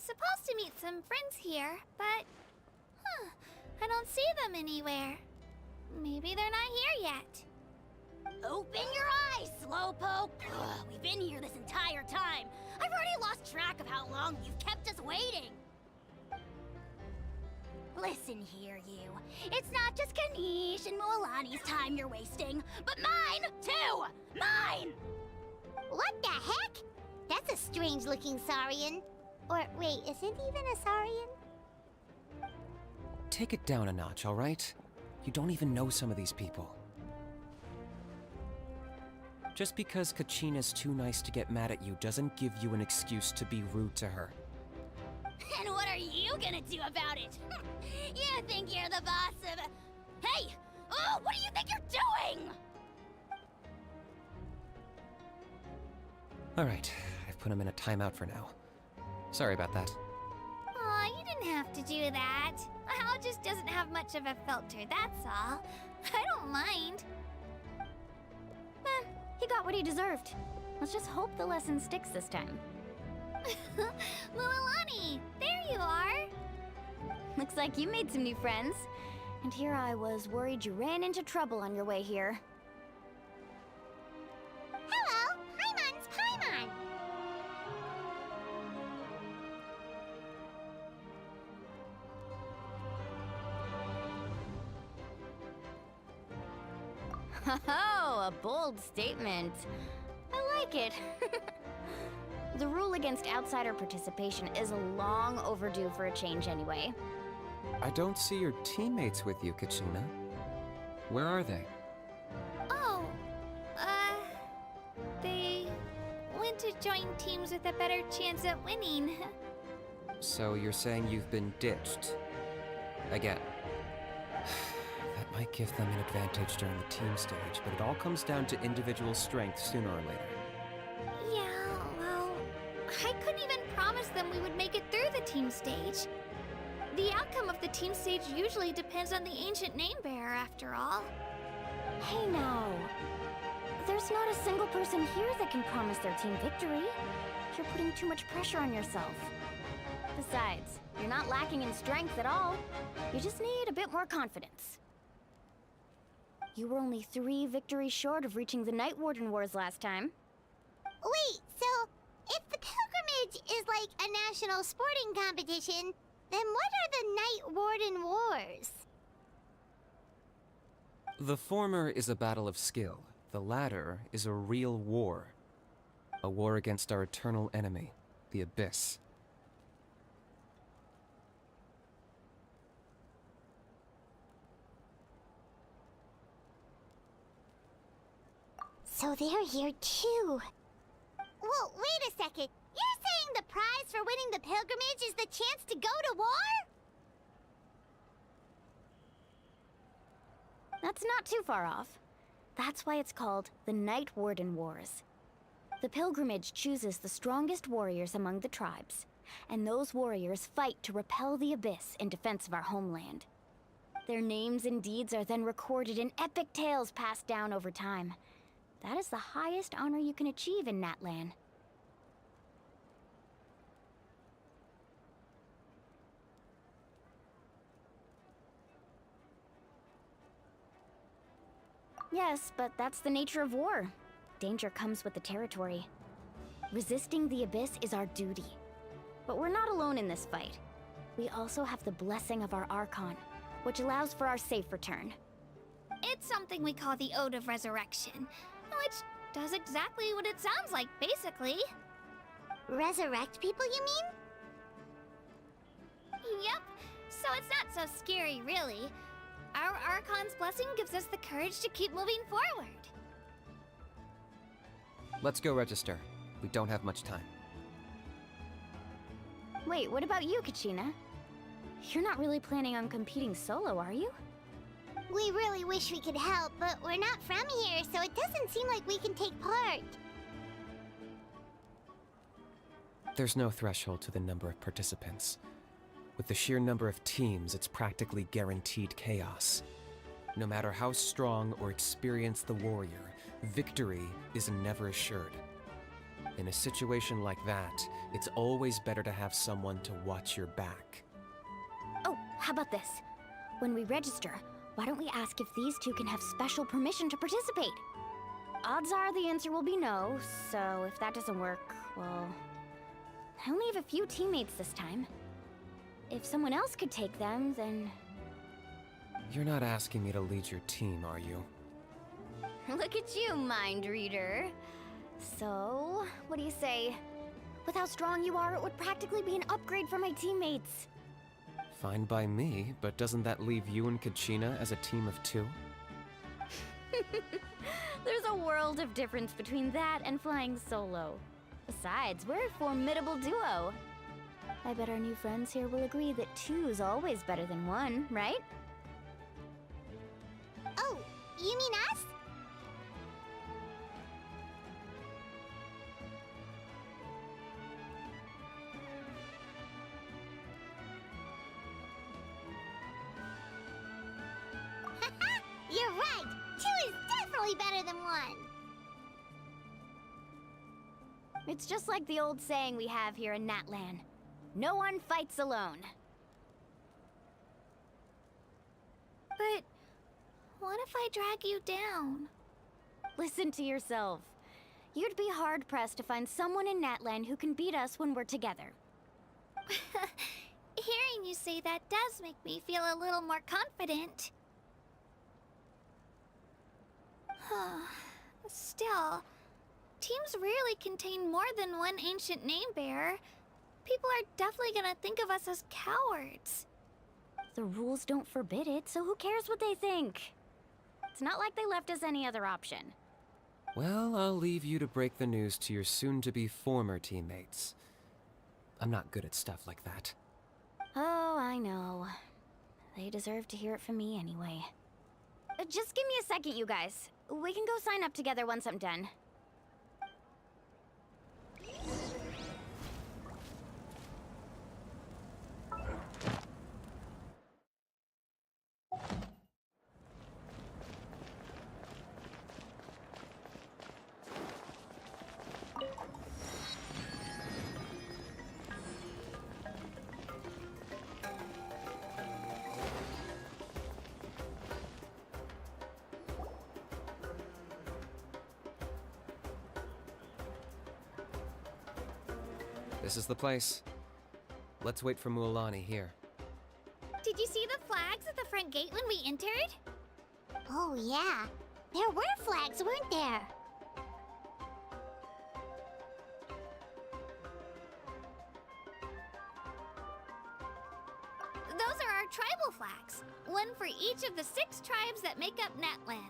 supposed to meet some friends here, but... I don't see them anywhere. Maybe they're not here yet. Open your eyes, Slowpoke! Ugh, we've been here this entire time. I've already lost track of how long you've kept us waiting. Listen here, you. It's not just Ganesh and Moalani's time you're wasting, but mine, too! Mine! What the heck? That's a strange-looking Saurian. Or, wait, is it even a Saurian? Take it down a notch, all right? You don't even know some of these people. Just because Kachina's too nice to get mad at you doesn't give you an excuse to be rude to her. And what are you gonna do about it? You think you're the boss of... Hey! Oh, what do you think you're doing? Alright, I've put him in a timeout for now. Sorry about that. Aw, you didn't have to do that. Hal just doesn't have much of a filter, that's all. I don't mind. He got what he deserved. Let's just hope the lesson sticks this time. Moalani, there you are. Looks like you made some new friends. And here I was worried you ran into trouble on your way here. Hello, Paimon's Paimon. Oh, a bold statement. I like it. The rule against outsider participation is long overdue for a change anyway. I don't see your teammates with you, Kachina. Where are they? Oh, they went to join teams with a better chance at winning. So you're saying you've been ditched? Again. That might give them an advantage during the team stage, but it all comes down to individual strength sooner or later. Yeah, well, I couldn't even promise them we would make it through the team stage. The outcome of the team stage usually depends on the ancient name-bearer, after all. Hey now. There's not a single person here that can promise their team victory. You're putting too much pressure on yourself. Besides, you're not lacking in strength at all. You just need a bit more confidence. You were only 3 victories short of reaching the Night Warden Wars last time. Wait, so if the pilgrimage is like a national sporting competition, then what are the Night Warden Wars? The former is a battle of skill. The latter is a real war. A war against our eternal enemy, the Abyss. So they're here too. Well, wait a second. You're saying the prize for winning the pilgrimage is the chance to go to war? That's not too far off. That's why it's called the Night Warden Wars. The pilgrimage chooses the strongest warriors among the tribes, and those warriors fight to repel the Abyss in defense of our homeland. Their names and deeds are then recorded in epic tales passed down over time. That is the highest honor you can achieve in Natlan. Yes, but that's the nature of war. Danger comes with the territory. Resisting the Abyss is our duty. But we're not alone in this fight. We also have the blessing of our Archon, which allows for our safe return. It's something we call the Ode of Resurrection, which does exactly what it sounds like, basically. Resurrect people, you mean? Yep, so it's not so scary, really. Our Archon's blessing gives us the courage to keep moving forward. Let's go register. We don't have much time. Wait, what about you, Kachina? You're not really planning on competing solo, are you? We really wish we could help, but we're not from here, so it doesn't seem like we can take part. There's no threshold to the number of participants. With the sheer number of teams, it's practically guaranteed chaos. No matter how strong or experienced the warrior, victory is never assured. In a situation like that, it's always better to have someone to watch your back. Oh, how about this? When we register, why don't we ask if these two can have special permission to participate? Odds are the answer will be no, so if that doesn't work, well... I only have a few teammates this time. If someone else could take them, then... You're not asking me to lead your team, are you? Look at you, mind reader. So, what do you say? With how strong you are, it would practically be an upgrade for my teammates. Fine by me, but doesn't that leave you and Kachina as a team of 2? There's a world of difference between that and flying solo. Besides, we're a formidable duo. I bet our new friends here will agree that 2's always better than 1, right? Oh, you mean us? You're right! 2 is definitely better than 1! It's just like the old saying we have here in Natlan. No one fights alone. But what if I drag you down? Listen to yourself. You'd be hard-pressed to find someone in Natlan who can beat us when we're together. Hearing you say that does make me feel a little more confident. Still, teams rarely contain more than one ancient name bearer. People are definitely gonna think of us as cowards. The rules don't forbid it, so who cares what they think? It's not like they left us any other option. Well, I'll leave you to break the news to your soon-to-be former teammates. I'm not good at stuff like that. Oh, I know. They deserve to hear it from me anyway. Just give me a second, you guys. We can go sign up together once I'm done. This is the place. Let's wait for Mualani here. Did you see the flags at the front gate when we entered? Oh, yeah. There were flags, weren't there? Those are our tribal flags. One for each of the 6 tribes that make up Natlan,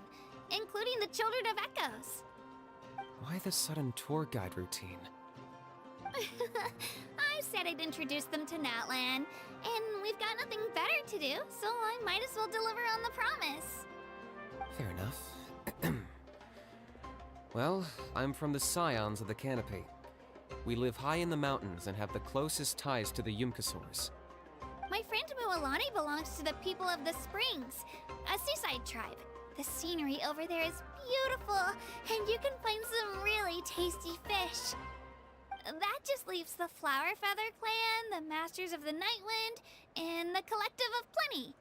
including the Children of Echoes. Why the sudden tour guide routine? I said I'd introduce them to Natlan, and we've got nothing better to do, so I might as well deliver on the promise. Fair enough. Well, I'm from the Scions of the Canopy. We live high in the mountains and have the closest ties to the Yumkasaurs. My friend Mualani belongs to the people of the Springs, a seaside tribe. The scenery over there is beautiful, and you can find some really tasty fish. That just leaves the Flower Feather Clan, the Masters of the Nightwind, and the Collective of Plenty.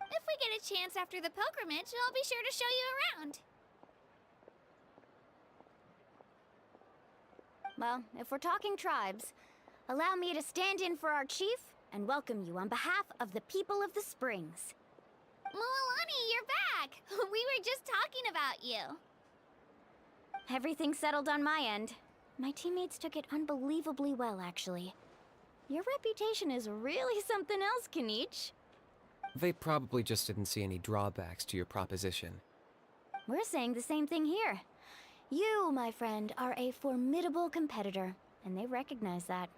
If we get a chance after the pilgrimage, I'll be sure to show you around. Well, if we're talking tribes, allow me to stand in for our chief and welcome you on behalf of the people of the Springs. Mualani, you're back! We were just talking about you. Everything settled on my end. My teammates took it unbelievably well, actually. Your reputation is really something else, Kanich. They probably just didn't see any drawbacks to your proposition. We're saying the same thing here. You, my friend, are a formidable competitor, and they recognize that.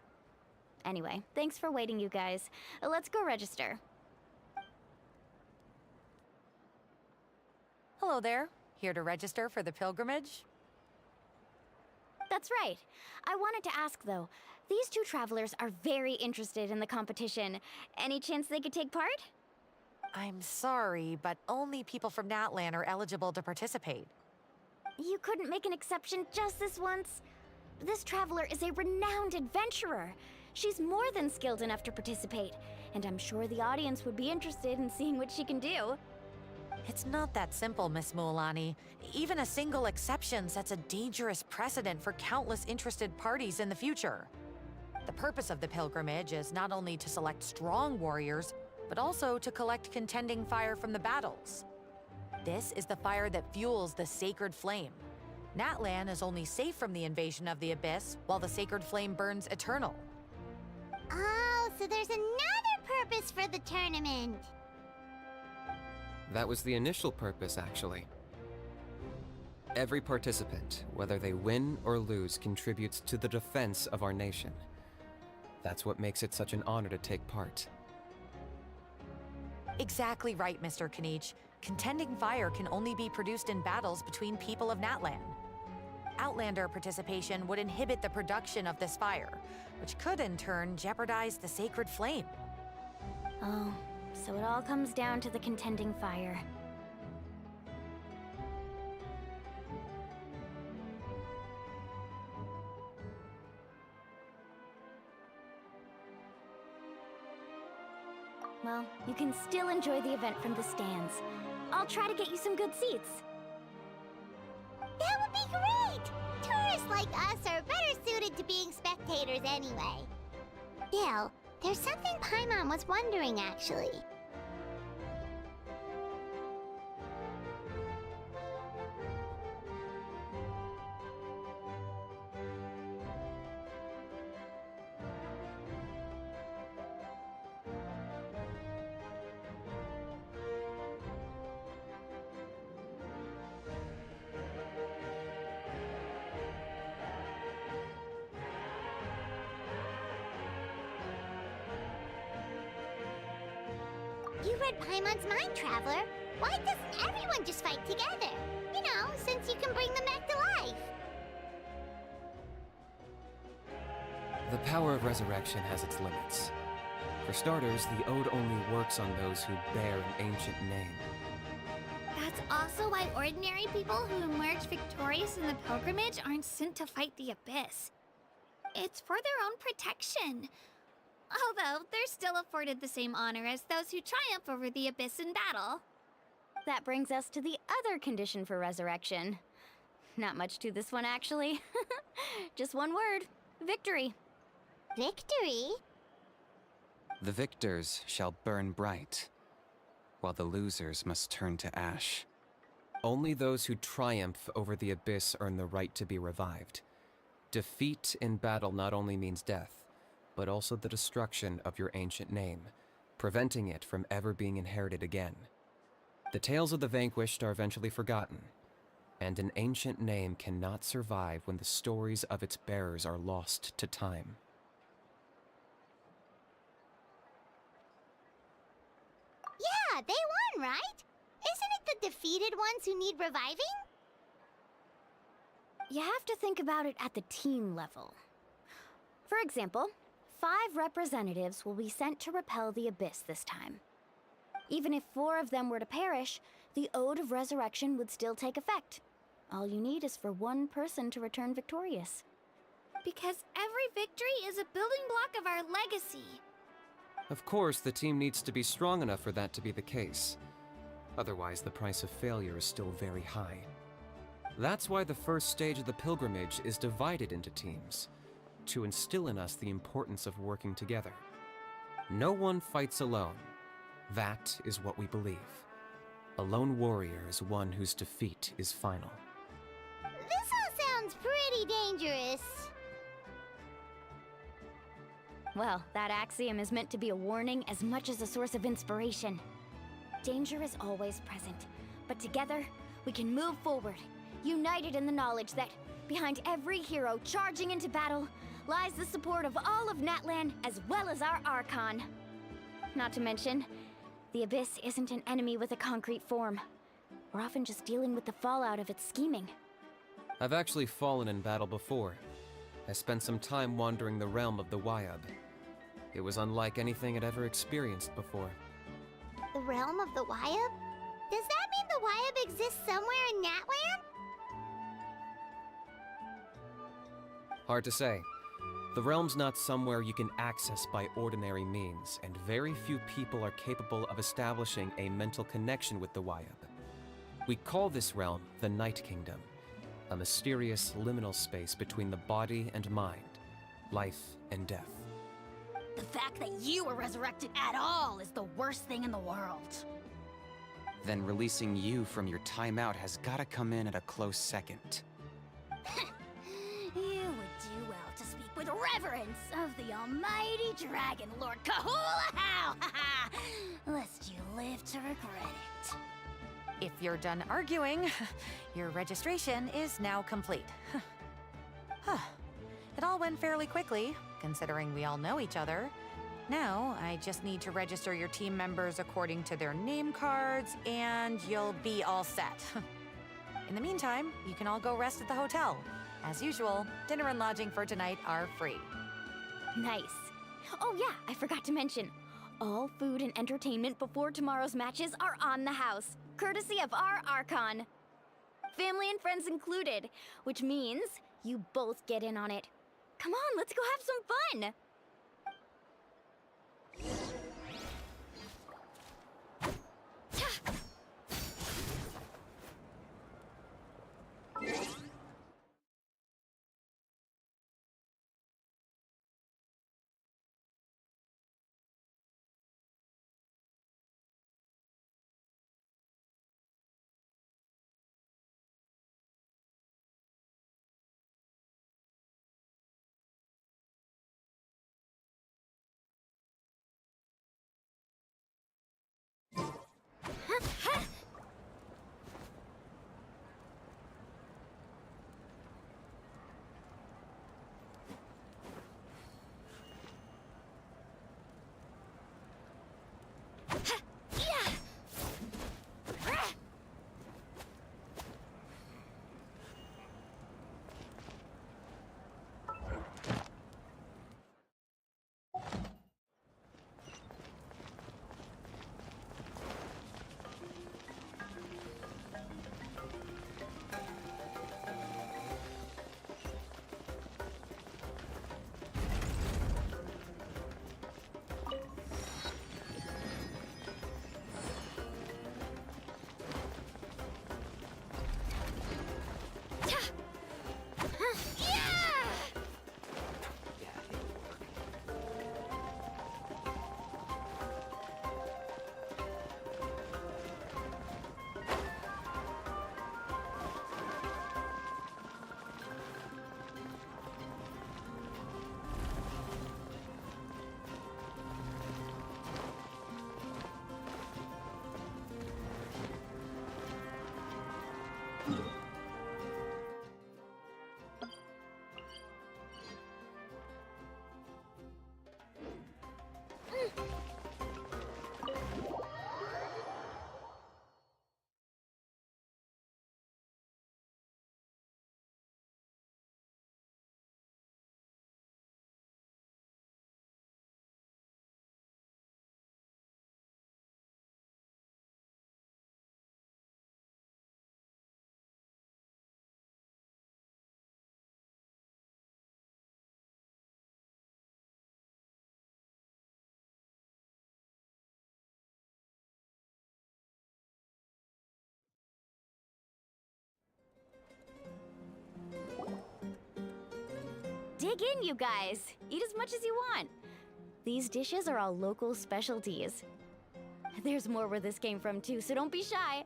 Anyway, thanks for waiting, you guys. Let's go register. Hello there. Here to register for the pilgrimage? That's right. I wanted to ask, though. These 2 travelers are very interested in the competition. Any chance they could take part? I'm sorry, but only people from Natlan are eligible to participate. You couldn't make an exception just this once? This traveler is a renowned adventurer. She's more than skilled enough to participate, and I'm sure the audience would be interested in seeing what she can do. It's not that simple, Miss Mualani. Even a single exception sets a dangerous precedent for countless interested parties in the future. The purpose of the pilgrimage is not only to select strong warriors, but also to collect contending fire from the battles. This is the fire that fuels the sacred flame. Natlan is only safe from the invasion of the Abyss, while the sacred flame burns eternal. Oh, so there's another purpose for the tournament. That was the initial purpose, actually. Every participant, whether they win or lose, contributes to the defense of our nation. That's what makes it such an honor to take part. Exactly right, Mr. Kanich. Contending fire can only be produced in battles between people of Natlan. Outlander participation would inhibit the production of this fire, which could in turn jeopardize the sacred flame. Oh, so it all comes down to the contending fire. Well, you can still enjoy the event from the stands. I'll try to get you some good seats. That would be great! Tourists like us are better suited to being spectators anyway. Still, there's something Paimon was wondering, actually. You read Paimon's mind, Traveler. Why doesn't everyone just fight together? You know, since you can bring them back to life. The power of resurrection has its limits. For starters, the Ode only works on those who bear an ancient name. That's also why ordinary people who emerge victorious in the pilgrimage aren't sent to fight the Abyss. It's for their own protection. Although, they're still afforded the same honor as those who triumph over the Abyss in battle. That brings us to the other condition for resurrection. Not much to this one, actually. Just one word: victory. Victory? The victors shall burn bright, while the losers must turn to ash. Only those who triumph over the Abyss earn the right to be revived. Defeat in battle not only means death, but also the destruction of your ancient name, preventing it from ever being inherited again. The tales of the vanquished are eventually forgotten, and an ancient name cannot survive when the stories of its bearers are lost to time. Yeah, they won, right? Isn't it the defeated ones who need reviving? You have to think about it at the team level. For example, 5 representatives will be sent to repel the Abyss this time. Even if 4 of them were to perish, the Ode of Resurrection would still take effect. All you need is for 1 person to return victorious. Because every victory is a building block of our legacy. Of course, the team needs to be strong enough for that to be the case. Otherwise, the price of failure is still very high. That's why the first stage of the pilgrimage is divided into teams, to instill in us the importance of working together. No one fights alone. That is what we believe. A lone warrior is one whose defeat is final. This all sounds pretty dangerous. Well, that axiom is meant to be a warning as much as a source of inspiration. Danger is always present, but together, we can move forward, united in the knowledge that behind every hero charging into battle lies the support of all of Natlan as well as our Archon. Not to mention, the Abyss isn't an enemy with a concrete form. We're often just dealing with the fallout of its scheming. I've actually fallen in battle before. I spent some time wandering the realm of the Wyab. It was unlike anything I'd ever experienced before. The realm of the Wyab? Does that mean the Wyab exists somewhere in Natlan? Hard to say. The realm's not somewhere you can access by ordinary means, and very few people are capable of establishing a mental connection with the Wayab. We call this realm the Night Kingdom, a mysterious liminal space between the body and mind, life and death. The fact that you were resurrected at all is the worst thing in the world. Then releasing you from your timeout has gotta come in at a close second. You would do well to speak with reverence of the almighty Dragon Lord Kahula-How! Lest you live to regret it. If you're done arguing, your registration is now complete. It all went fairly quickly, considering we all know each other. Now, I just need to register your team members according to their name cards, and you'll be all set. In the meantime, you can all go rest at the hotel. As usual, dinner and lodging for tonight are free. Nice. Oh yeah, I forgot to mention. All food and entertainment before tomorrow's matches are on the house, courtesy of our Archon. Family and friends included, which means you both get in on it. Come on, let's go have some fun! Dig in, you guys. Eat as much as you want. These dishes are all local specialties. There's more where this came from too, so don't be shy.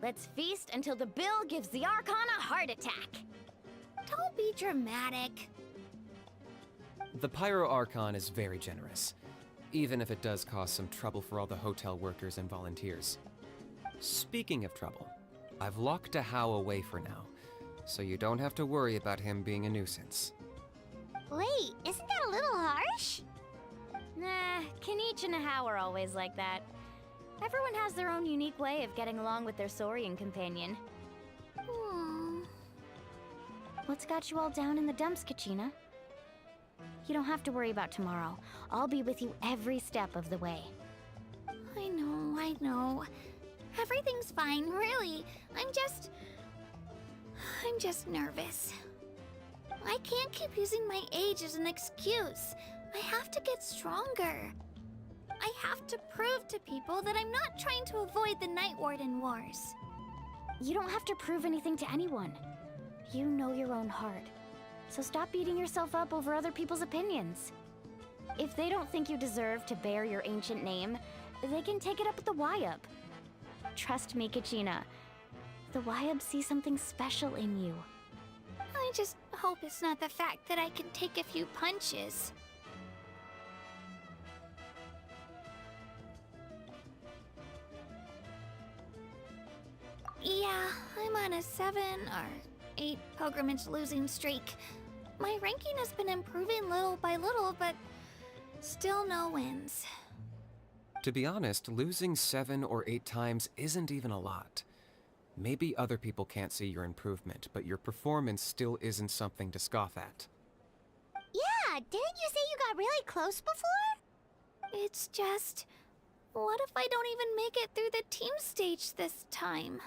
Let's feast until the bill gives the Archon a heart attack. Don't be dramatic. The Pyro Archon is very generous, even if it does cause some trouble for all the hotel workers and volunteers. Speaking of trouble, I've locked a How away for now, so you don't have to worry about him being a nuisance. Wait, isn't that a little harsh? Nah, Kenichi and How are always like that. Everyone has their own unique way of getting along with their Saurian companion. What's got you all down in the dumps, Kachina? You don't have to worry about tomorrow. I'll be with you every step of the way. I know. Everything's fine, really. I'm just nervous. I can't keep using my age as an excuse. I have to get stronger. I have to prove to people that I'm not trying to avoid the Night Warden Wars. You don't have to prove anything to anyone. You know your own heart. So stop beating yourself up over other people's opinions. If they don't think you deserve to bear your ancient name, they can take it up with the Wyub. Trust me, Kachina. The Wyub see something special in you. I just hope it's not the fact that I can take a few punches. Yeah, I'm on a 7 or 8 pilgrimage losing streak. My ranking has been improving little by little, but still no wins. To be honest, losing 7 or 8 times isn't even a lot. Maybe other people can't see your improvement, but your performance still isn't something to scoff at. Yeah, didn't you say you got really close before? It's just, what if I don't even make it through the team stage this time?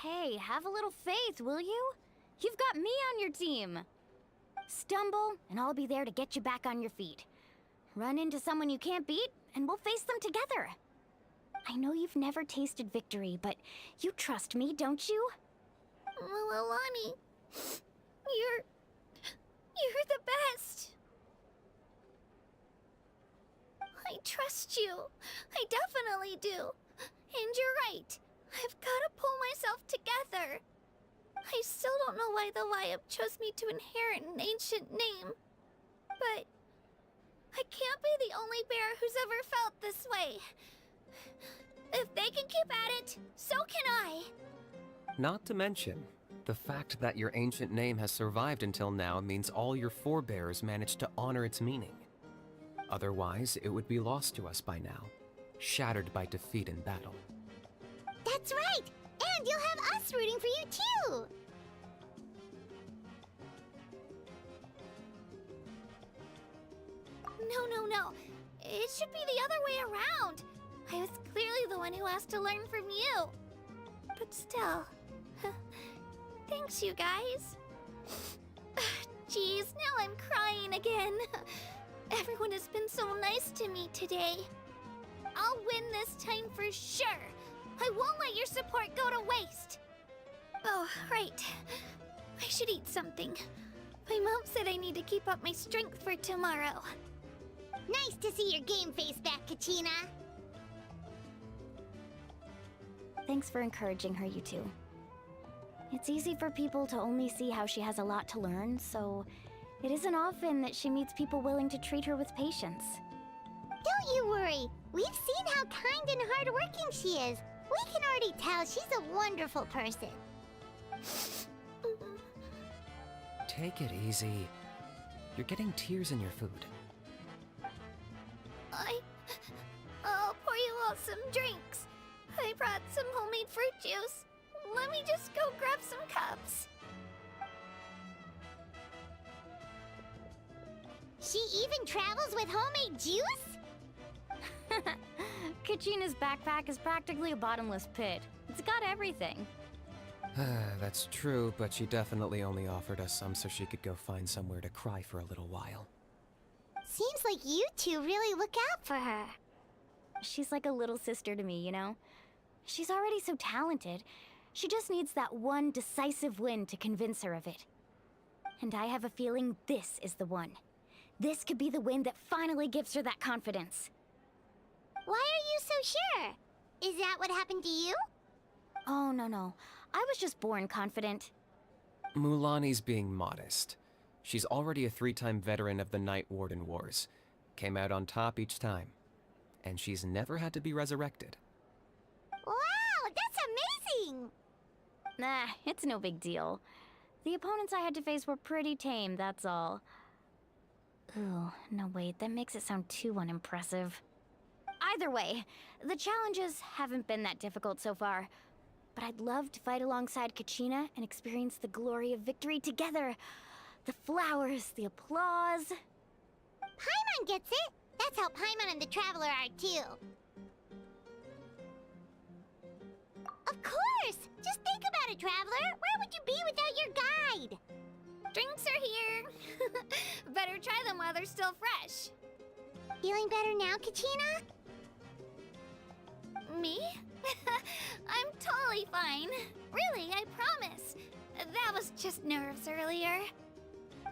Hey, have a little faith, will you? You've got me on your team. Stumble, and I'll be there to get you back on your feet. Run into someone you can't beat, and we'll face them together. I know you've never tasted victory, but you trust me, don't you? Well, Alani, you're the best. I trust you. I definitely do. And you're right. I've got to pull myself together. I still don't know why the Wyub chose me to inherit an ancient name. But I can't be the only bear who's ever felt this way. If they can keep at it, so can I. Not to mention, the fact that your ancient name has survived until now means all your forebears managed to honor its meaning. Otherwise, it would be lost to us by now, shattered by defeat in battle. That's right! And you'll have us rooting for you too! No. It should be the other way around. I was clearly the one who asked to learn from you. But still, thanks you guys. Jeez, now I'm crying again. Everyone has been so nice to me today. I'll win this time for sure. I won't let your support go to waste. Oh, right. I should eat something. My mom said I need to keep up my strength for tomorrow. Nice to see your game face back, Kachina. Thanks for encouraging her, you two. It's easy for people to only see how she has a lot to learn, so it isn't often that she meets people willing to treat her with patience. Don't you worry. We've seen how kind and hardworking she is. We can already tell she's a wonderful person. Take it easy. You're getting tears in your food. I'll pour you all some drinks. I brought some homemade fruit juice. Let me just go grab some cups. She even travels with homemade juice? Kachina's backpack is practically a bottomless pit. It's got everything. That's true, but she definitely only offered us some so she could go find somewhere to cry for a little while. Seems like you two really look out for her. She's like a little sister to me, you know? She's already so talented. She just needs that one decisive win to convince her of it. And I have a feeling this is the one. This could be the win that finally gives her that confidence. Why are you so sure? Is that what happened to you? Oh, no. I was just born confident. Mulani's being modest. She's already a 3-time veteran of the Night Warden Wars. Came out on top each time. And she's never had to be resurrected. Wow, that's amazing! Nah, it's no big deal. The opponents I had to face were pretty tame, that's all. Ooh, no wait, that makes it sound too unimpressive. Either way, the challenges haven't been that difficult so far. But I'd love to fight alongside Kachina and experience the glory of victory together. The flowers, the applause. Paimon gets it! That's how Paimon and the Traveler are too. Of course! Just think about it, Traveler! Where would you be without your guide? Drinks are here. Better try them while they're still fresh. Feeling better now, Kachina? Me? I'm totally fine. Really, I promise. That was just nerves earlier.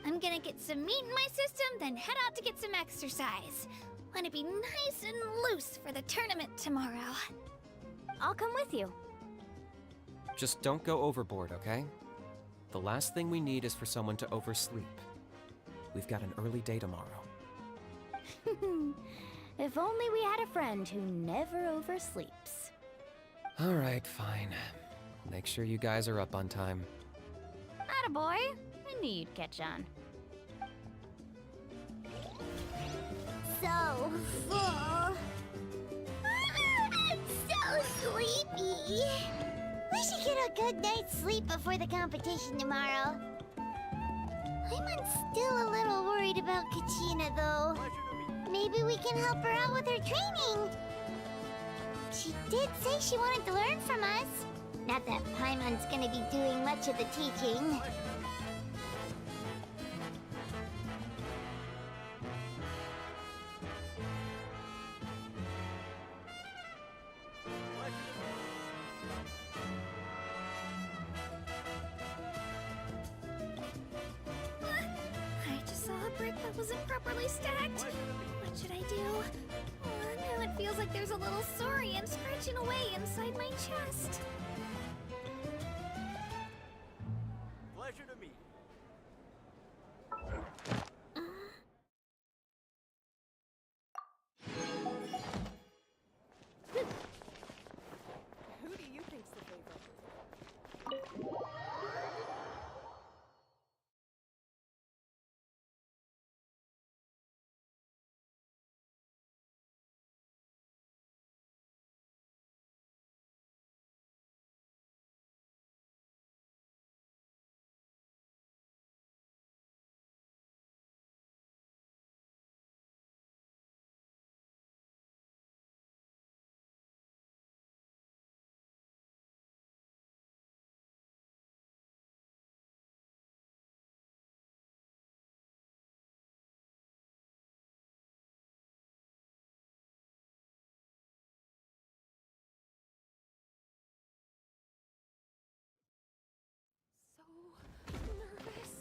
I'm gonna get some meat in my system, then head out to get some exercise. Want to be nice and loose for the tournament tomorrow. I'll come with you. Just don't go overboard, okay? The last thing we need is for someone to oversleep. We've got an early day tomorrow. If only we had a friend who never oversleeps. All right, fine. Make sure you guys are up on time. Attaboy. I knew you'd catch on. So full. I'm so sleepy. We should get a good night's sleep before the competition tomorrow. I'm still a little worried about Kachina, though. Maybe we can help her out with her training. She did say she wanted to learn from us. Not that Paimon's gonna be doing much of the teaching. I just saw a brick that wasn't properly stacked. What should I do? Oh, now it feels like there's a little saurian scratching away inside my chest. Pleasure to meet you. Who do you think's the favorite? So nervous.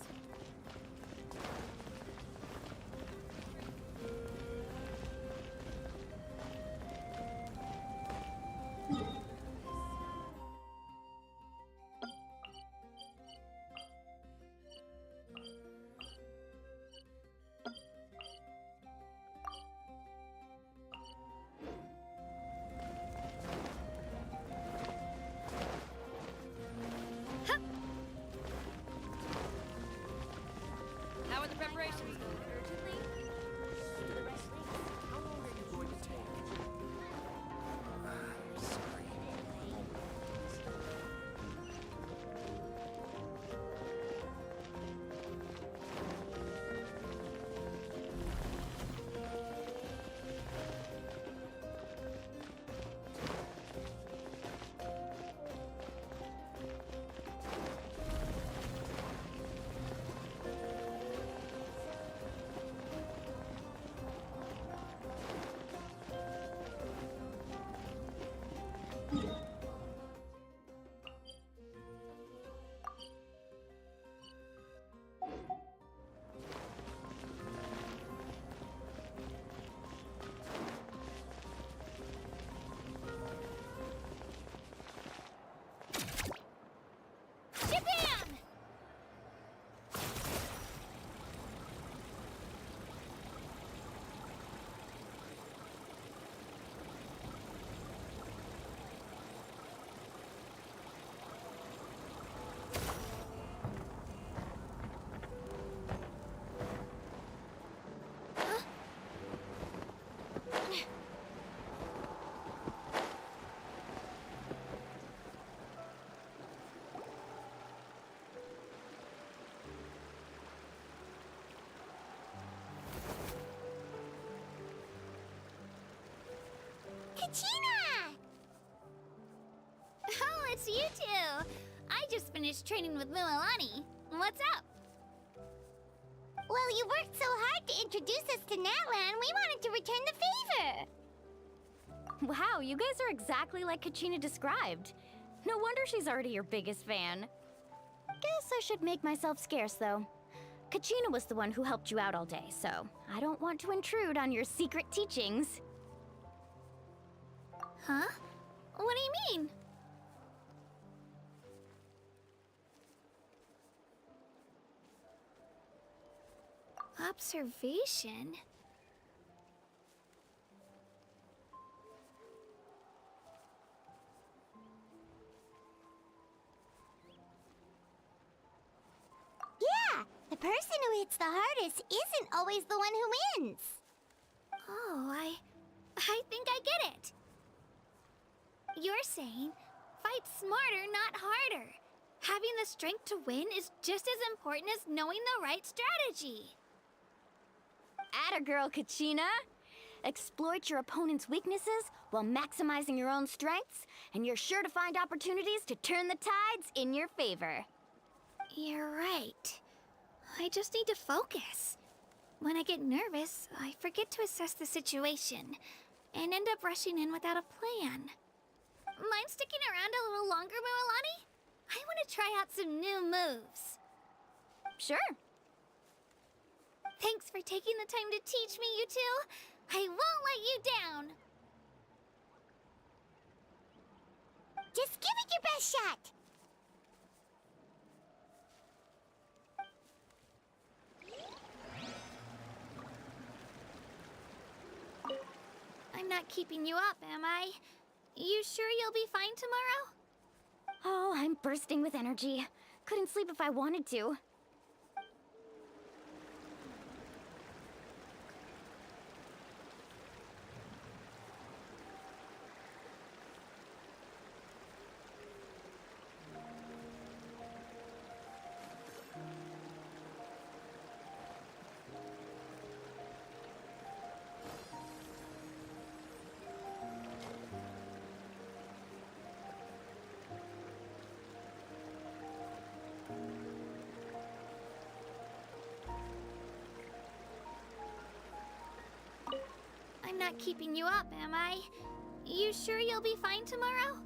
How are the preparations? How long are you going to take? Sorry. Shabam! Kachina! Oh, it's you two. I I just finished training with Mualani. What's up? Well, you worked so hard to introduce us to Natlan, we wanted to return the favor. Wow, you guys are exactly like Kachina described. No wonder she's already your biggest fan. Guess I should make myself scarce, though. Kachina was the one who helped you out all day, so I don't want to intrude on your secret teachings. Huh? What do you mean? Observation? Yeah, the person who hits the hardest isn't always the one who wins. Oh, I think I get it. You're saying fight smarter, not harder. Having the strength to win is just as important as knowing the right strategy. Atta girl, Kachina! Exploit your opponent's weaknesses while maximizing your own strengths, and you're sure to find opportunities to turn the tides in your favor. You're right. I just need to focus. When I get nervous, I forget to assess the situation and end up rushing in without a plan. Mind sticking around a little longer, Mualani? I want to try out some new moves. Sure. Thanks for taking the time to teach me, you two. I won't let you down. Just give it your best shot. I'm not keeping you up, am I? You sure you'll be fine tomorrow? Oh, I'm bursting with energy. Couldn't sleep if I wanted to. I'm not keeping you up, am I? You sure you'll be fine tomorrow?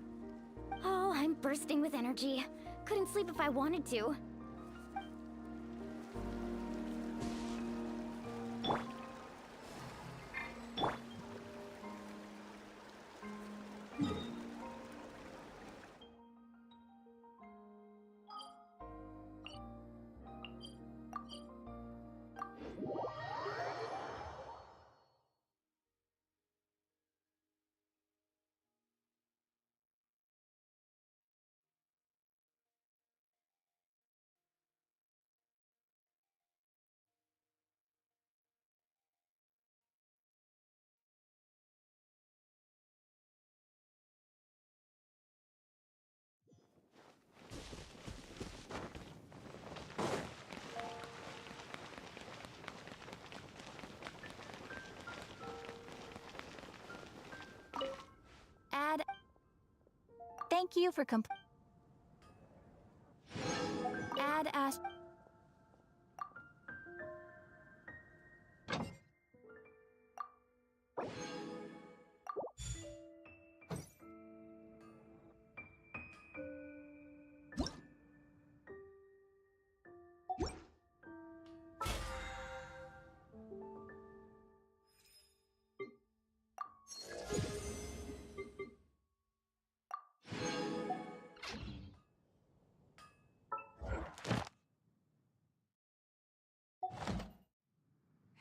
Oh, I'm bursting with energy. Couldn't sleep if I wanted to. Thank you for Add as...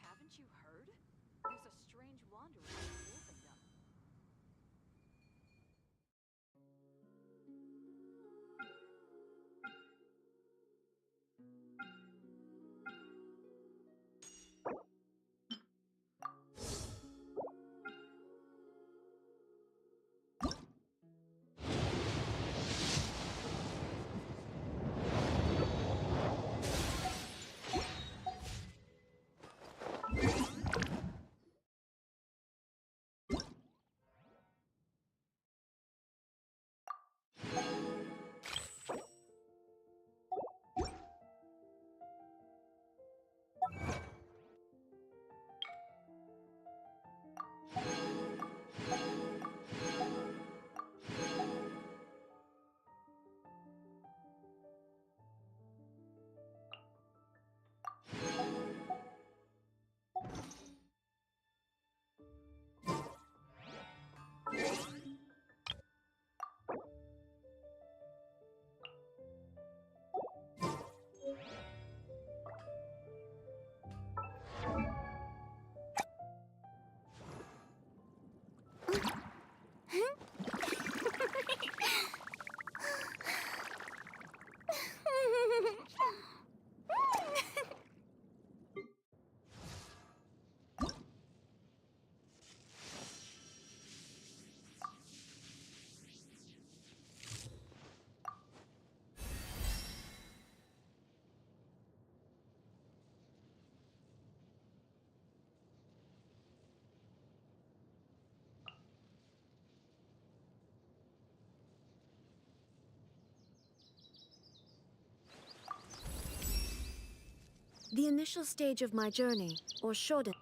Haven't you heard? There's a strange wanderer in Wolfendom. The initial stage of my journey, or Shodan.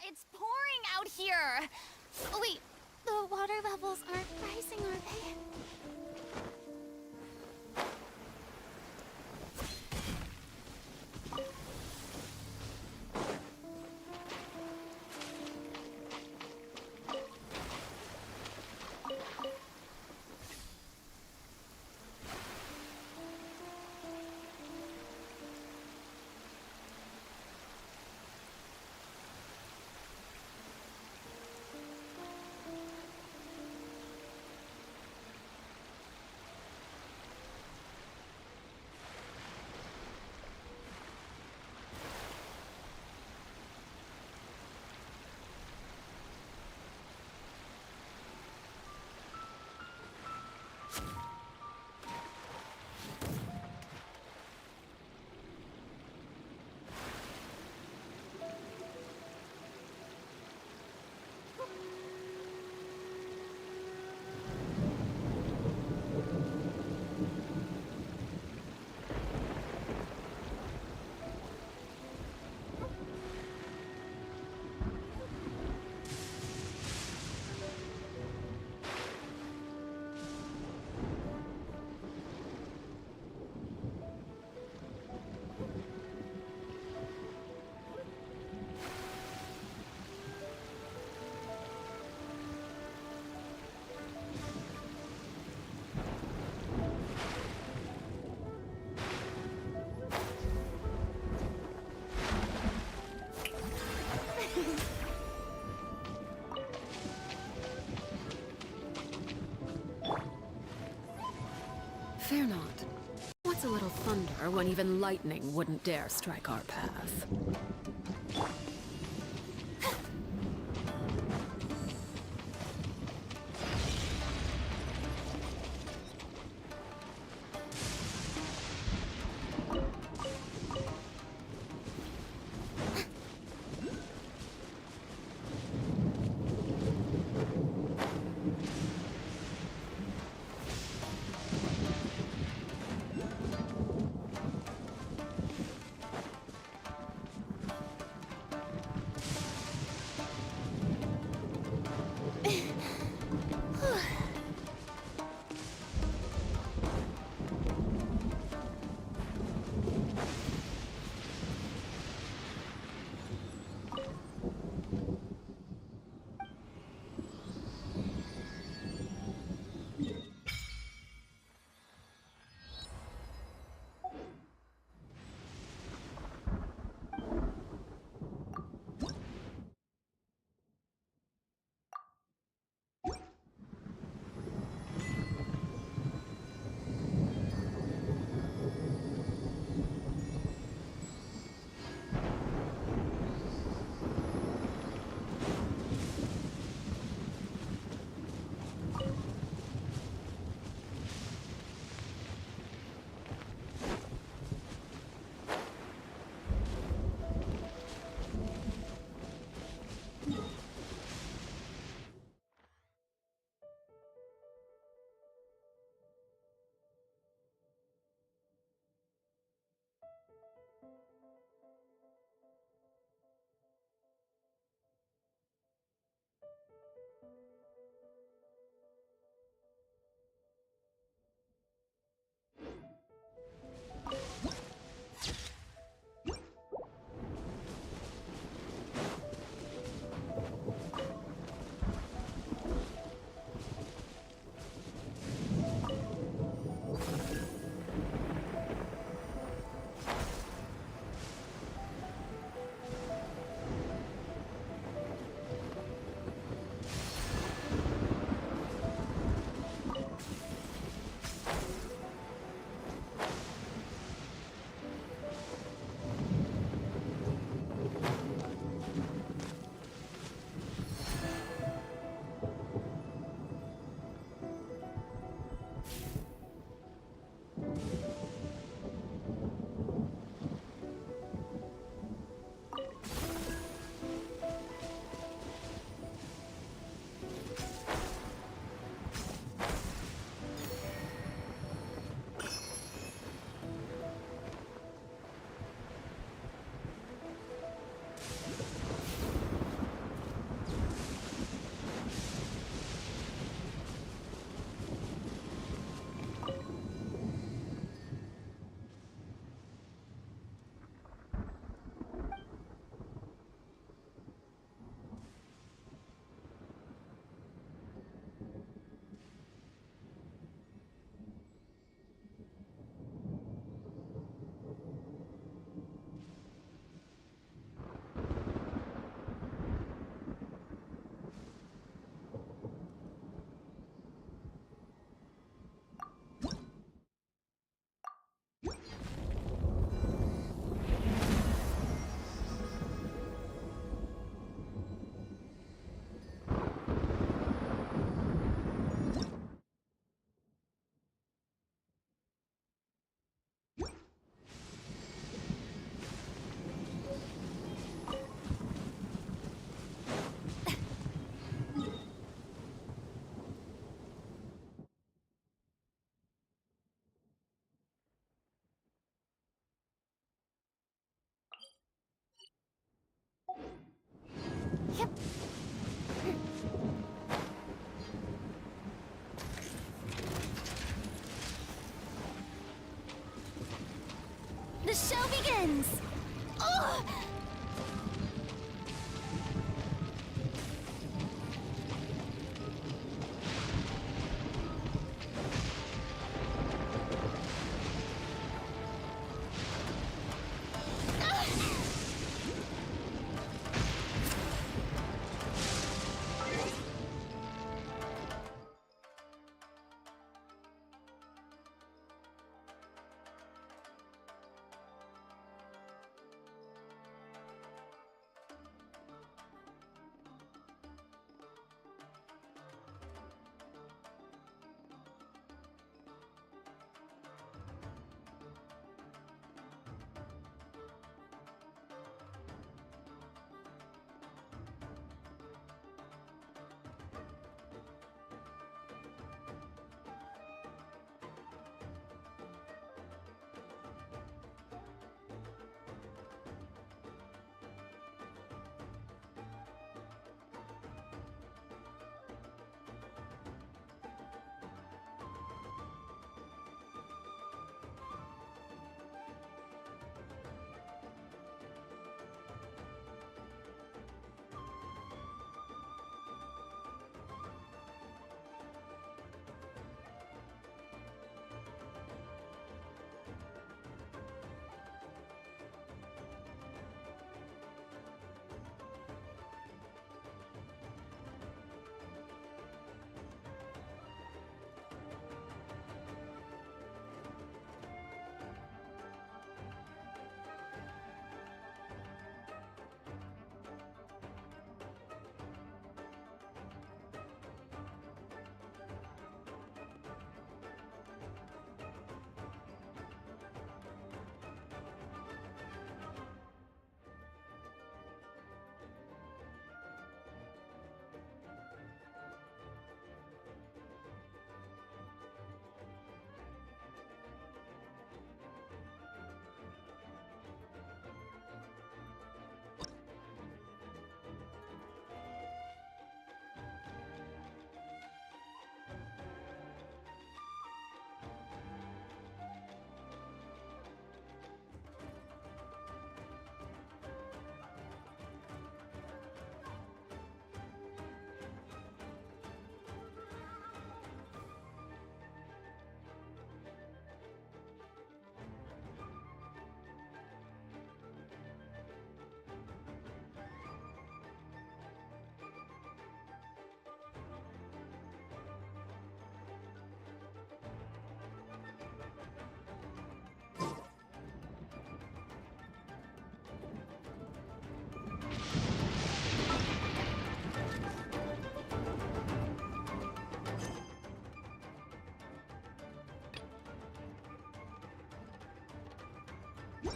It's pouring out here. Wait, the water levels aren't rising, are they? Fear not. What's a little thunder when even lightning wouldn't dare strike our path? Have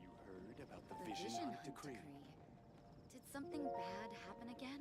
you heard about the The Vision Vision Hunt Hunt decree? Did something bad happen again?